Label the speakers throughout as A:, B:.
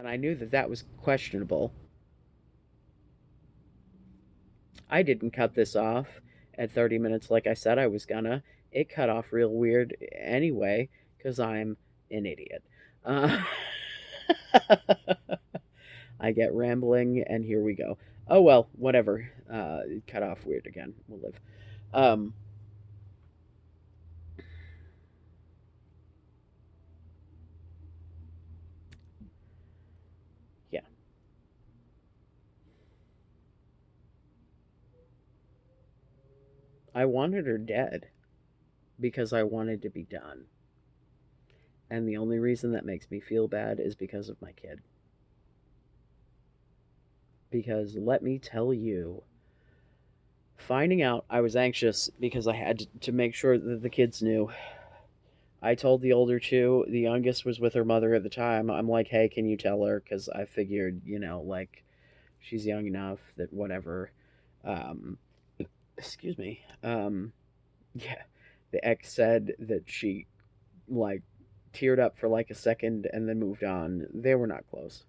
A: And I knew that that was questionable. I didn't cut this off at 30 minutes like I said I was gonna. It cut off real weird anyway, because I'm an idiot. Uh, I get rambling, and here we go. Oh well, whatever. It cut off weird again. We'll live. Um, yeah, I wanted her dead because I wanted to be done. And the only reason that makes me feel bad is because of my kid. Because let me tell you, finding out I was anxious because I had to make sure that the kids knew. I told the older two, the youngest was with her mother at the time. I'm like, hey, can you tell her? Because I figured, like she's young enough that whatever. Um, excuse me. Yeah, the ex said that she like teared up for like a second and then moved on. They were not close.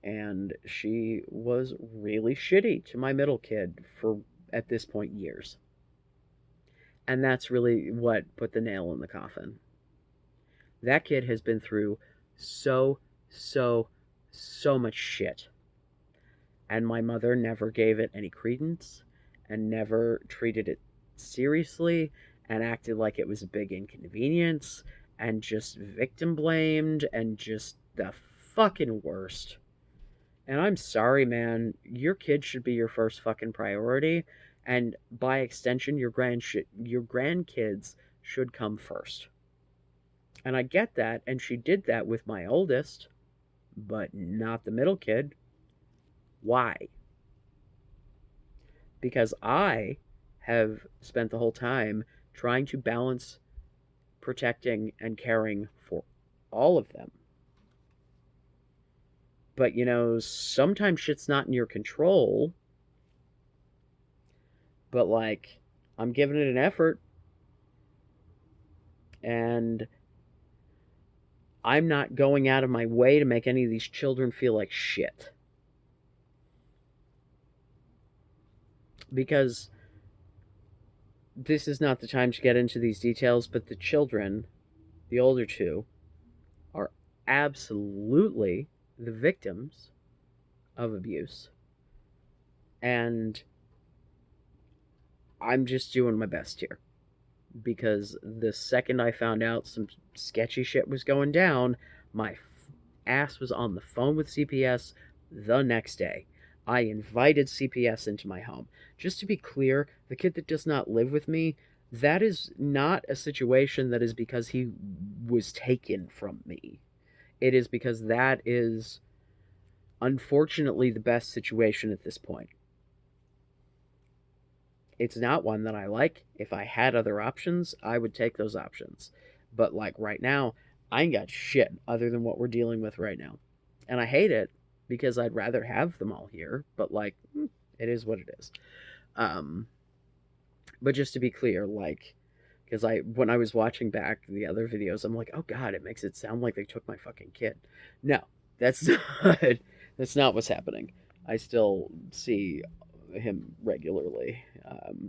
A: And she was really shitty to my middle kid for, at this point, years. And that's really what put the nail in the coffin. That kid has been through so, so, so much shit. And my mother never gave it any credence and never treated it seriously and acted like it was a big inconvenience and just victim blamed and just the fucking worst. And I'm sorry, man. Your kid should be your first fucking priority, and by extension, your grandkids should come first. And I get that, and she did that with my oldest, but not the middle kid. Why? Because I have spent the whole time trying to balance protecting and caring for all of them. But sometimes shit's not in your control, but like I'm giving it an effort, and I'm not going out of my way to make any of these children feel like shit. Because this is not the time to get into these details, but the children, the older two, are absolutely the victims of abuse. And I'm just doing my best here. Because the second I found out some sketchy shit was going down, my ass was on the phone with CPS the next day. I invited CPS into my home. Just to be clear, the kid that does not live with me, that is not a situation that is because he was taken from me. It is because that is unfortunately the best situation at this point. It's not one that I like. If I had other options, I would take those options. But like right now, I ain't got shit other than what we're dealing with right now. And I hate it because I'd rather have them all here, but like it is what it is. Um but just to be clear, like because I when I was watching back the other videos, I'm like, "Oh god, it makes it sound like they took my fucking kid." No, that's not that's not what's happening. I still see him regularly.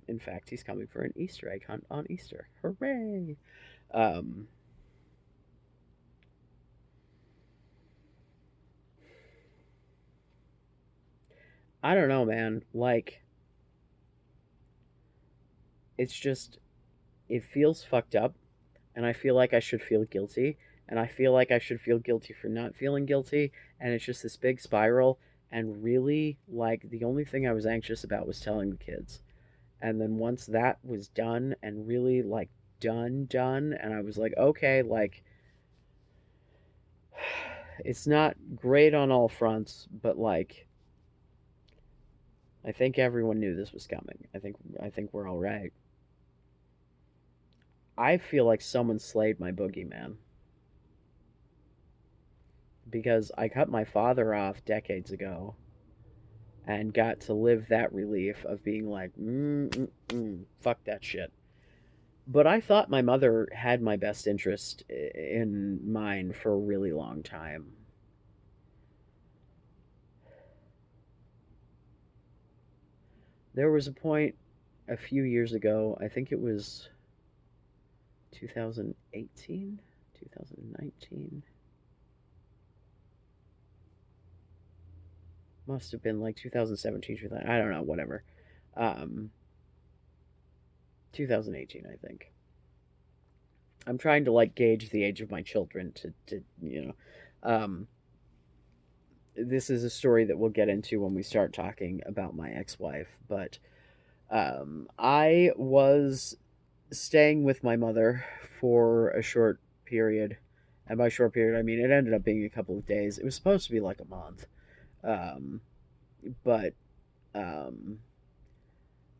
A: In fact, he's coming for an Easter egg hunt on Easter. Hooray! Um, I don't know, man. Like, it's just, it feels fucked up, and I feel like I should feel guilty, and I feel like I should feel guilty for not feeling guilty, and it's just this big spiral. And really, like, the only thing I was anxious about was telling the kids. And then once that was done and really, like, done, and I was like, okay, like, it's not great on all fronts, but like I think everyone knew this was coming. I think we're all right. I feel like someone slayed my boogeyman because I cut my father off decades ago and got to live that relief of being like, fuck that shit. But I thought my mother had my best interest in mind for a really long time. There was a point a few years ago, I think it was 2018, 2019, must have been like 2017, I don't know, whatever. Um, 2018, I think. I'm trying to like gauge the age of my children um, this is a story that we'll get into when we start talking about my ex-wife, but I was staying with my mother for a short period. And by short period, I mean it ended up being a couple of days. It was supposed to be like a month. Um, but um,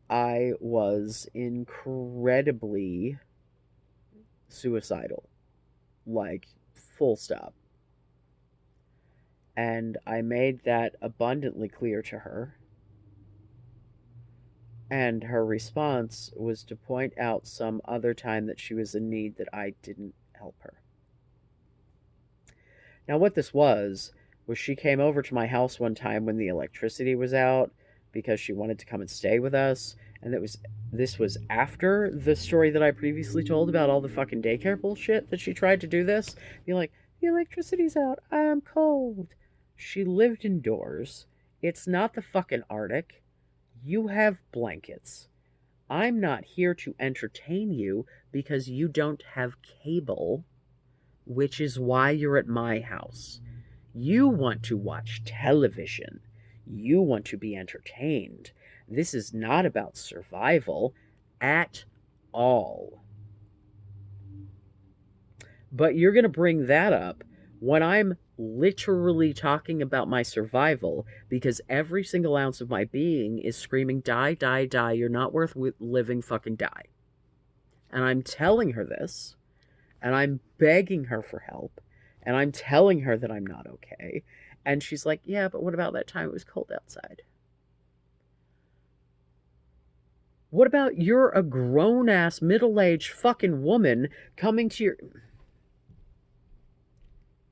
A: I was incredibly suicidal, like full stop. And I made that abundantly clear to her. And her response was to point out some other time that she was in need that I didn't help her. Now, what this was she came over to my house one time when the electricity was out because she wanted to come and stay with us. And this was after the story that I previously told about all the fucking daycare bullshit that she tried to do this. Be like, the electricity's out. I'm cold. She lived indoors. It's not the fucking Arctic. You have blankets. I'm not here to entertain you because you don't have cable, which is why you're at my house. You want to watch television. You want to be entertained. This is not about survival at all. But you're going to bring that up when I'm literally talking about my survival because every single ounce of my being is screaming, die, die, die. You're not worth living, fucking die. And I'm telling her this, and I'm begging her for help, and I'm telling her that I'm not okay. And she's like, yeah, but what about that time it was cold outside? What about you're a grown ass, middle aged fucking woman coming to your.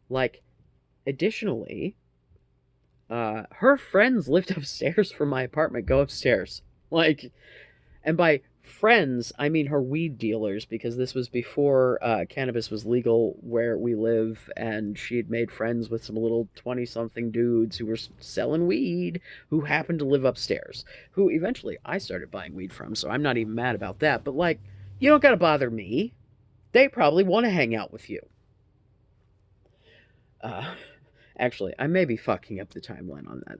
A: Like, additionally, her friends lived upstairs from my apartment, go upstairs. Like, and by friends, I mean her weed dealers, because this was before cannabis was legal where we live, and she had made friends with some little 20 something dudes who were selling weed who happened to live upstairs, who eventually I started buying weed from, so I'm not even mad about that. But, like, you don't gotta bother me. They probably want to hang out with you. Uh, actually, I may be fucking up the timeline on that.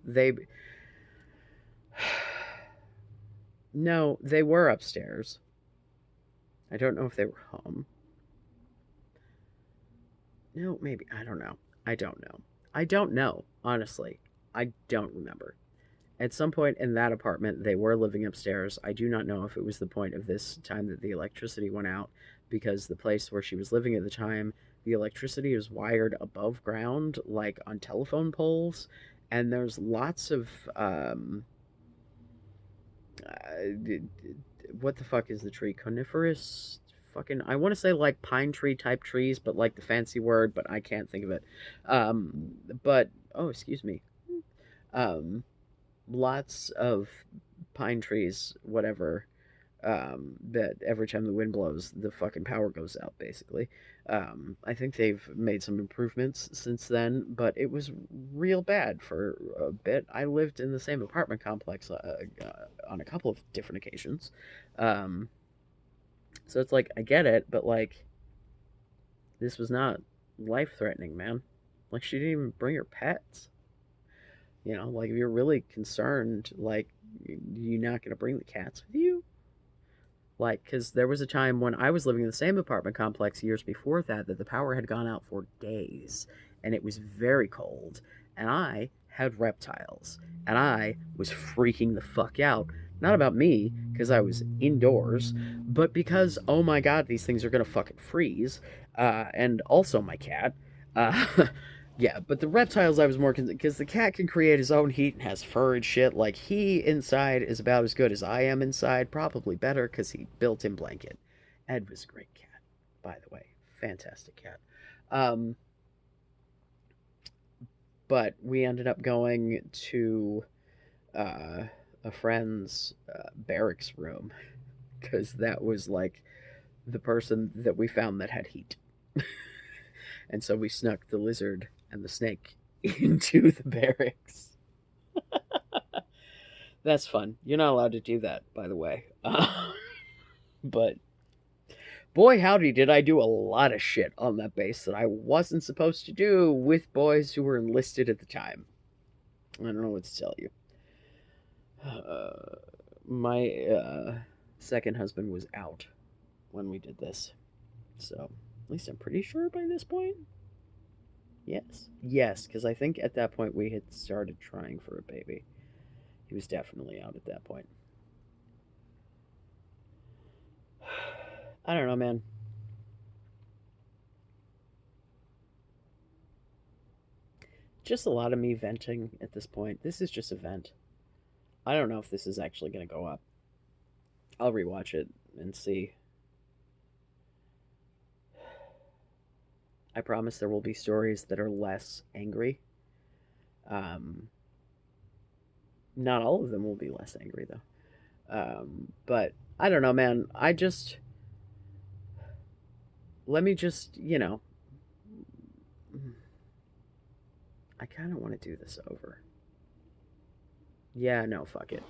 A: No, they were upstairs. I don't know if they were home. No, maybe. I don't know. I don't know. I don't know, honestly. I don't remember. At some point in that apartment, they were living upstairs. I do not know if it was the point of this time that the electricity went out, because the place where she was living at the time, the electricity is wired above ground, like on telephone poles, and there's lots of uh, what the fuck is the tree? Coniferous? Fucking, I want to say like pine tree type trees, but like the fancy word, but I can't think of it. But oh, excuse me. Um, Lots of pine trees, whatever. That every time the wind blows, the fucking power goes out, basically. I think they've made some improvements since then, but it was real bad for a bit. I lived in the same apartment complex on a couple of different occasions. Um, so it's like, I get it, but like, this was not life threatening, man. Like, she didn't even bring her pets. Like, if you're really concerned, like, you're not going to bring the cats with you? Like, because there was a time when I was living in the same apartment complex years before that, that the power had gone out for days, and it was very cold, and I had reptiles, and I was freaking the fuck out. Not about me, because I was indoors, but because, oh my god, these things are gonna fucking freeze, and also my cat. Uh, Yeah, but the reptiles I was more concerned because the cat can create his own heat and has fur and shit. Like, he inside is about as good as I am inside, probably better because he built in blanket. Ed was a great cat, by the way, fantastic cat. Um, but we ended up going to uh, a friend's barracks room because that was like the person that we found that had heat. And so we snuck the lizard and the snake into the barracks. That's fun. You're not allowed to do that, by the way. But boy, howdy, did I do a lot of shit on that base that I wasn't supposed to do with boys who were enlisted at the time. I don't know what to tell you. Uh, my second husband was out when we did this. So, at least I'm pretty sure by this point. Yes. Yes, because I think at that point we had started trying for a baby. He was definitely out at that point. I don't know, man. Just a lot of me venting at this point. This is just a vent. I don't know if this is actually going to go up. I'll rewatch it and see. I promise there will be stories that are less angry. Um, Not all of them will be less angry, though. But I don't know, man. Let me just, I kind of want to do this over. Yeah, no, fuck it.